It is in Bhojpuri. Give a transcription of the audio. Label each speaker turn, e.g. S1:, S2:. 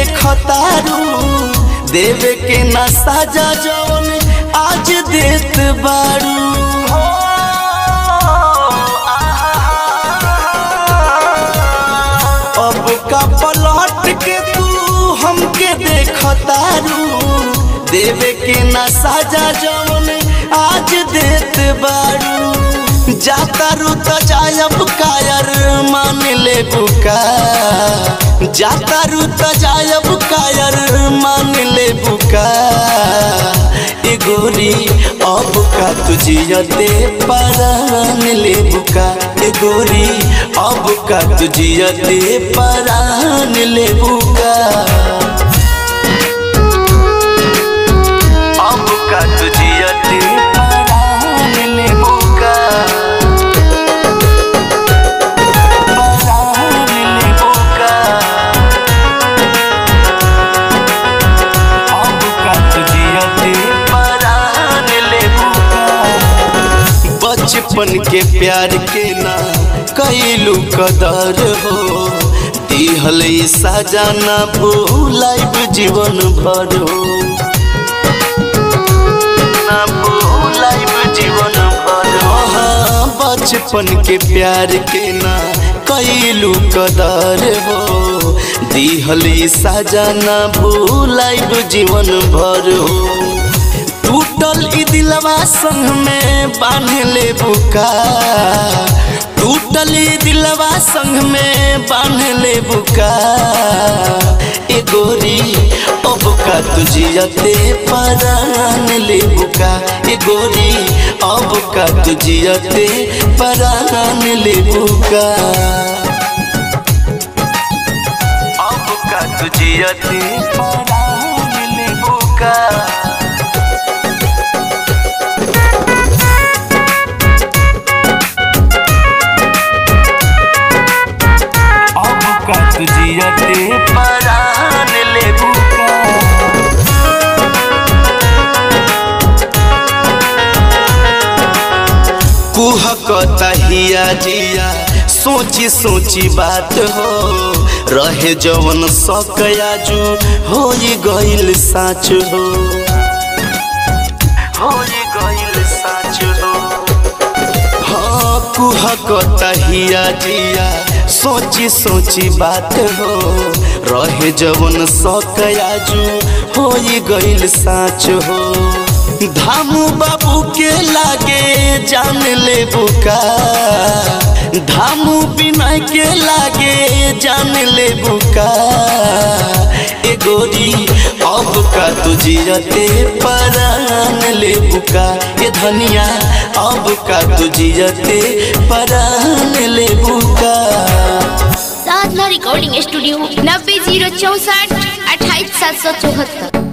S1: देखतारू देवे के ना साजा जवन आज देत बारू। अब का पलट के तू हमके देखतारू देवे के ना साजा जवन आज देत बारू। जातारू त जायब कायर मान ले बुका, जातारू त जायब कायर मान ले बुका। ए गोरी अब का तुझियते परान ले बुका, ए गोरी अब का तुझियते परान ले बुका। अब का तुझियते परान ले बुका, परान ले बुका। अब का तुझियते परान ले बुका। बचपन के प्यार के ना कैलू कदर हो, दिहल साजा ना भूलाइब जीवन भर हो, ना भूलाइब जीवन भर हो। बचपन के प्यार के ना कैलू कदर हो, दिहल साजा ना भूलाइब जीवन भर हो। टूटल ई दिलवा संग में बांध ले बुका, टूटल ई दिलवा संग में बांध ले बुका। ए गोरी अब का तुझियते परान ले बुका, ए गोरी अब का तुझियते परान ले बुका। अब का तुझियते परान ले बुका। तुझियते परान ले बुका। कुहकता हिया जिया सोची सोची बात हो, रहे जवन सकया जो हो गइल साच हो, हो गइल साच हो। हाँ कुहकता हिया जिया सोची सोची बात हो, रहे जवन सकया जो हो गइल साच हो। धामू बाबू के लागे जान ले बुका, धामू बिना के लागे जान ले बुका। ए गोरी अब का तुझियते परान ले बुका, ए धनिया अब का तुझियते परान ले बुका।
S2: साधना रिकॉर्डिंग स्टूडियो 90 064 28 774।